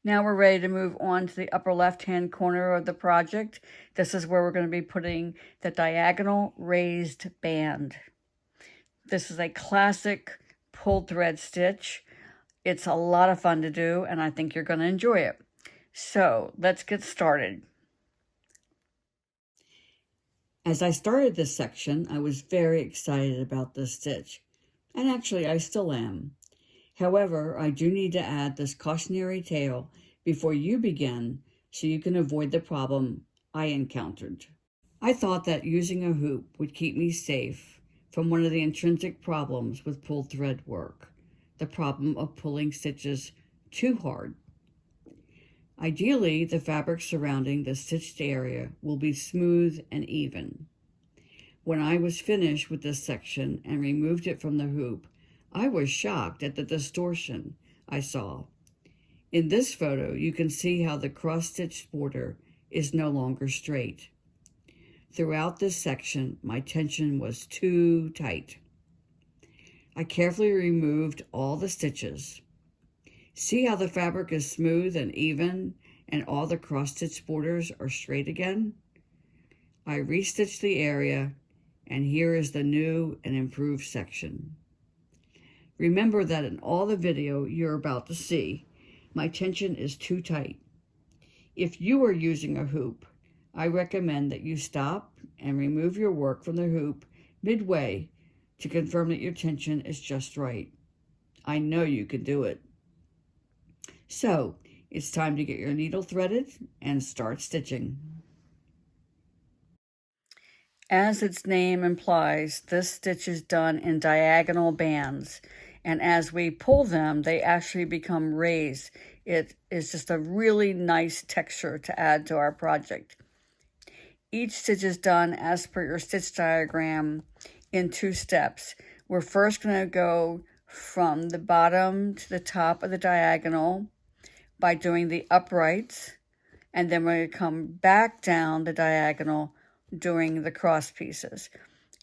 Now we're ready to move on to the upper left-hand corner of the project. This is where we're going to be putting the diagonal raised band. This is a classic pulled thread stitch. It's a lot of fun to do, and I think you're going to enjoy it. So let's get started. As I started this section, I was very excited about this stitch, and actually I still am. However, I do need to add this cautionary tale before you begin so you can avoid the problem I encountered. I thought that using a hoop would keep me safe from one of the intrinsic problems with pulled thread work, the problem of pulling stitches too hard. Ideally, the fabric surrounding the stitched area will be smooth and even. When I was finished with this section and removed it from the hoop, I was shocked at the distortion I saw. In this photo, you can see how the cross-stitched border is no longer straight. Throughout this section, my tension was too tight. I carefully removed all the stitches. See how the fabric is smooth and even and all the cross-stitch borders are straight again? I restitched the area, and here is the new and improved section. Remember that in all the video you're about to see, my tension is too tight. If you are using a hoop, I recommend that you stop and remove your work from the hoop midway to confirm that your tension is just right. I know you can do it. So, it's time to get your needle threaded and start stitching. As its name implies, this stitch is done in diagonal bands, and as we pull them, they actually become raised. It is just a really nice texture to add to our project. Each stitch is done as per your stitch diagram in 2 steps. We're first going to go from the bottom to the top of the diagonal by doing the uprights, and then we're going to come back down the diagonal doing the cross pieces.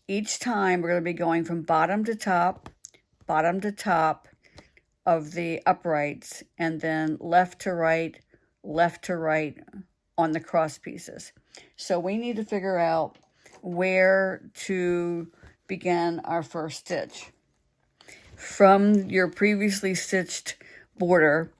Each time we're going to be going from bottom to top of the uprights, and then left to right on the cross pieces. So we need to figure out where to begin our first stitch. From your previously stitched border,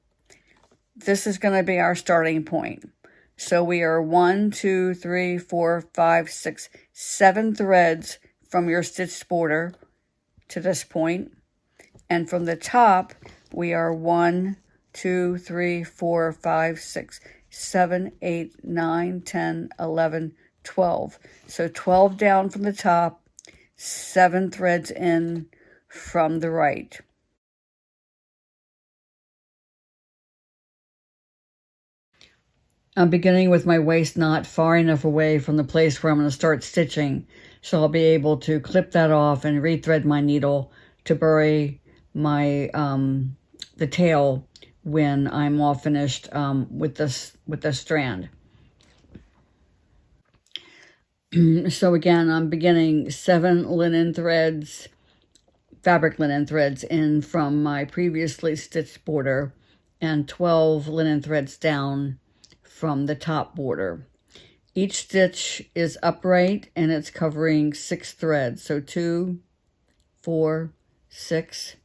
this is going to be our starting point. So we are 1, 2, 3, 4, 5, 6, 7 threads from your stitched border to this point. And from the top, we are 1, 2, 3, 4, 5, 6, 7, 8, 9, 10, 11, 12. So 12 down from the top, 7 threads in from the right. I'm beginning with my waist knot far enough away from the place where I'm going to start stitching, so I'll be able to clip that off and rethread my needle to bury my the tail when I'm all finished with this strand. So again, I'm beginning 7 linen threads, fabric linen threads in from my previously stitched border, and 12 linen threads down from the top border. Each stitch is upright and it's covering 6 threads. So 2, 4, 6.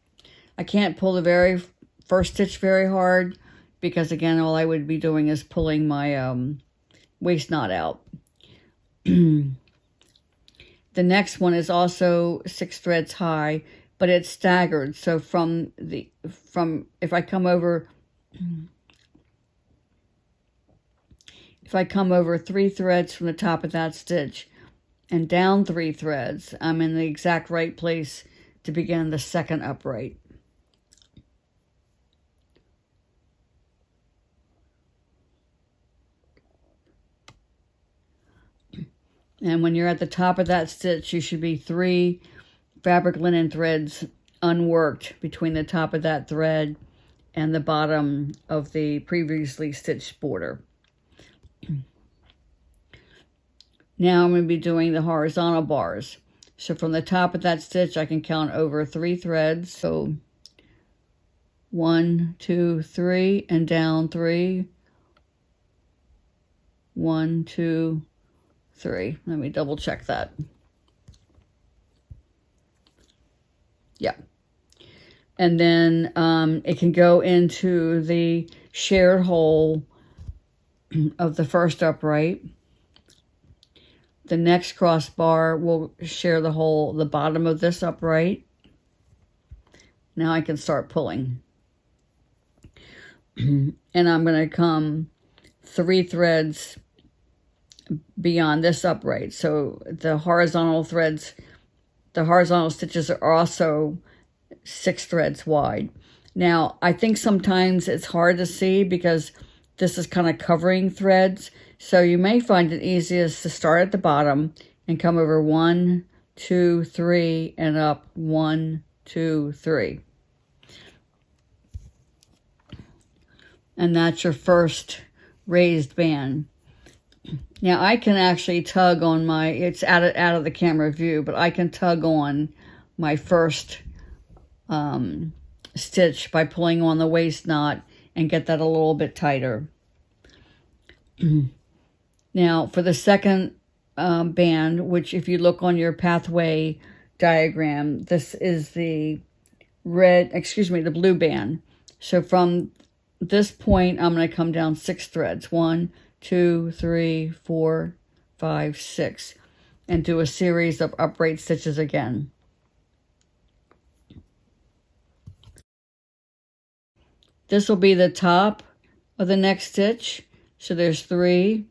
I can't pull the very first stitch very hard because again, all I would be doing is pulling my waist knot out. The next one is also 6 threads high, but it's staggered. So if I come over 3 threads from the top of that stitch and down 3 threads, I'm in the exact right place to begin the second upright. And when you're at the top of that stitch, you should be 3 fabric linen threads unworked between the top of that thread and the bottom of the previously stitched border. Now I'm going to be doing the horizontal bars. So from the top of that stitch, I can count over 3 threads. So 1, 2, 3, and down 3. 1, 2, 3. Let me double check that. Yeah. And then it can go into the shared hole of the first upright. The next crossbar will share the hole, the bottom of this upright. Now I can start pulling. And I'm going to come 3 threads beyond this upright. So the horizontal threads, the horizontal stitches are also 6 threads wide. Now, I think sometimes it's hard to see because this is kind of covering threads. So you may find it easiest to start at the bottom and come over 1, 2, 3, and up 1, 2, 3. And that's your first raised band. Now I can actually tug on my, it's out of the camera view, but I can tug on my first stitch by pulling on the waist knot and get that a little bit tighter. Now for the second band, which if you look on your pathway diagram, this is the the blue band. So from this point, I'm going to come down 6 threads. 1, 2, 3, 4, 5, 6. And do a series of upright stitches again. This will be the top of the next stitch. So there's 3,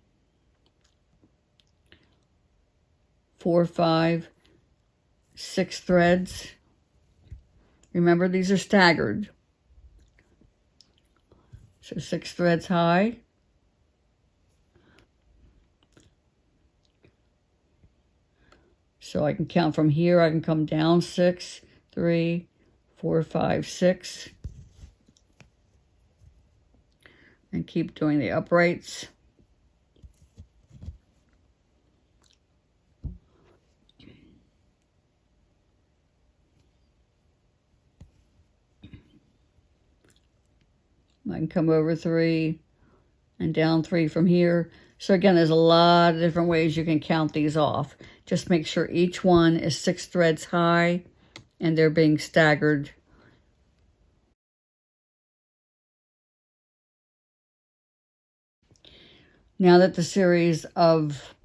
4, 5, 6 threads. Remember, these are staggered. So 6 threads high. So I can count from here. I can come down 6, 3, 4, 5, 6. And keep doing the uprights. I can come over 3 and down 3 from here. So again, there's a lot of different ways you can count these off. Just make sure each one is 6 threads high and they're being staggered. Now that the series of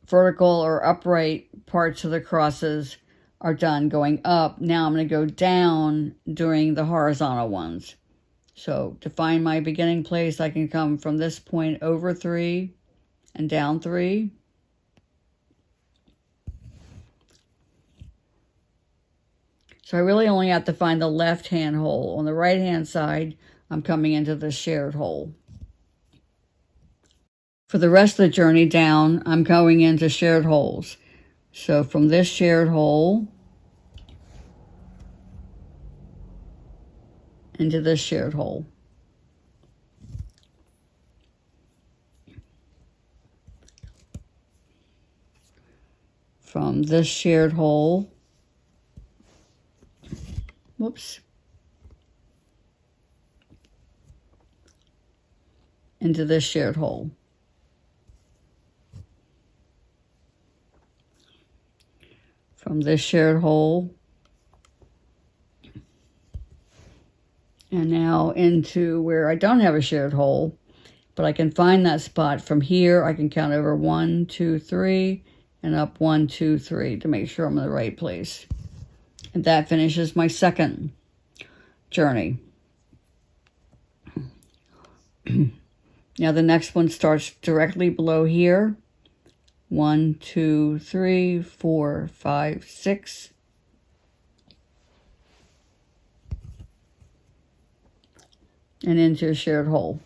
vertical or upright parts of the crosses are done going up, now I'm going to go down during the horizontal ones. So to find my beginning place, I can come from this point over 3 and down 3. So I really only have to find the left-hand hole. On the right-hand side, I'm coming into the shared hole. For the rest of the journey down, I'm going into shared holes. So from this shared hole into this shared hole. From this shared hole, whoops, into this shared hole. From this shared hole, and now into where I don't have a shared hole, but I can find that spot from here. I can count over 1, 2, 3, and up 1, 2, 3 to make sure I'm in the right place. And that finishes my second journey. Now the next one starts directly below here. 1, 2, 3, 4, 5, 6. And into a shared hole.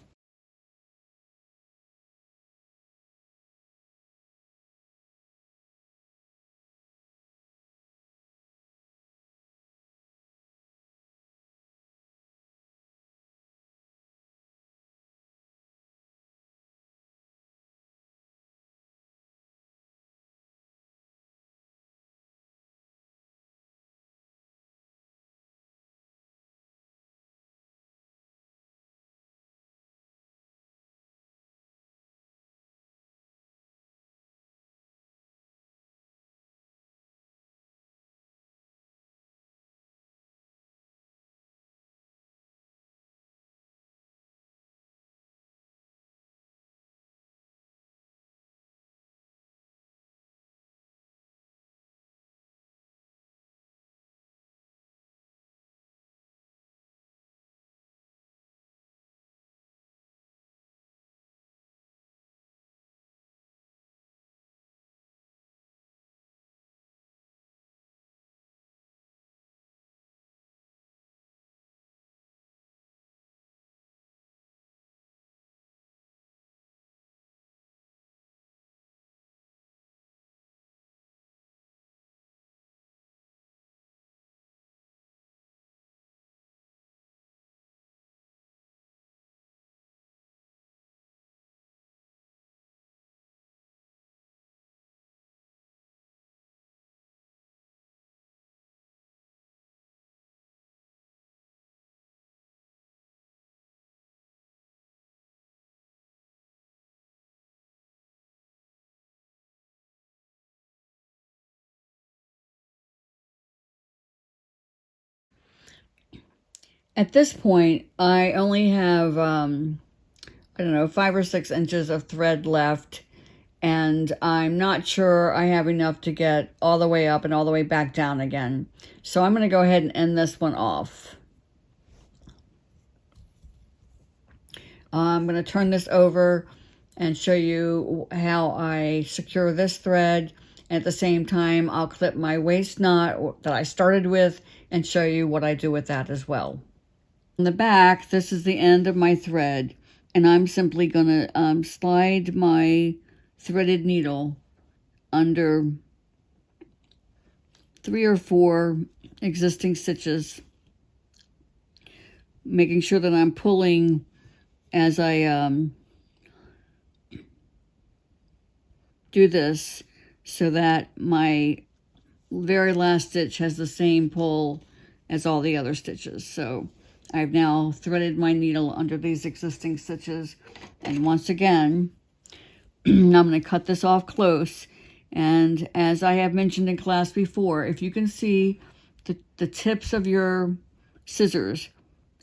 At this point, I only have, I don't know, 5 or 6 inches of thread left, and I'm not sure I have enough to get all the way up and all the way back down again. So I'm going to go ahead and end this one off. I'm going to turn this over and show you how I secure this thread. At the same time, I'll clip my waist knot that I started with and show you what I do with that as well. On the back, this is the end of my thread, and I'm simply going to slide my threaded needle under 3 or 4 existing stitches, making sure that I'm pulling as I do this, so that my very last stitch has the same pull as all the other stitches. So I've now threaded my needle under these existing stitches, and once again I'm going to cut this off close. And as I have mentioned in class before, if you can see the tips of your scissors,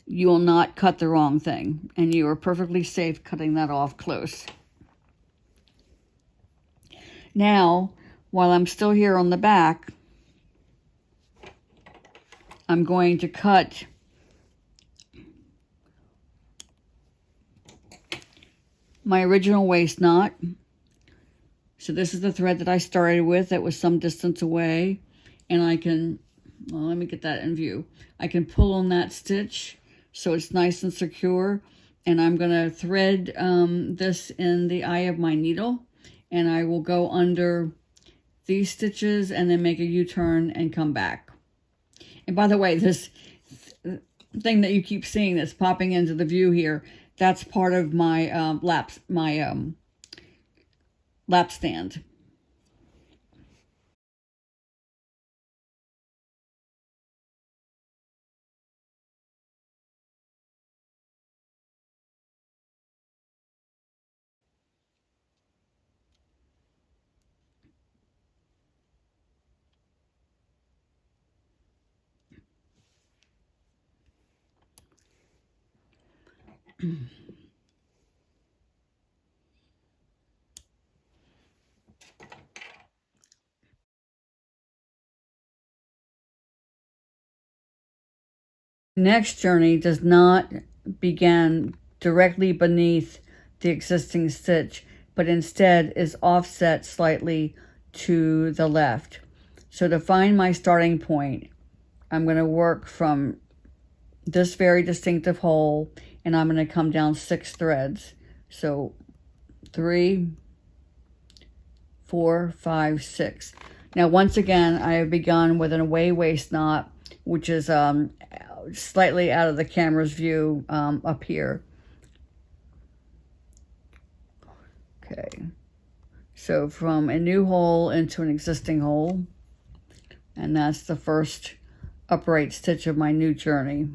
you will not cut the wrong thing, and you are perfectly safe cutting that off close. Now, while I'm still here on the back, I'm going to cut my original waist knot. So this is the thread that I started with that was some distance away, and I can, well, let me get that in view. I can pull on that stitch so it's nice and secure, and I'm going to thread this in the eye of my needle, and I will go under these stitches and then make a U-turn and come back. And by the way, this thing that you keep seeing that's popping into the view here, that's part of my lap stand. Next journey does not begin directly beneath the existing stitch, but instead is offset slightly to the left. So to find my starting point, I'm going to work from this very distinctive hole, and I'm going to come down 6 threads. So 3, 4, 5, 6. Now once again, I have begun with an away waist knot, which is slightly out of the camera's view up here. Okay, so from a new hole into an existing hole, and that's the first upright stitch of my new journey.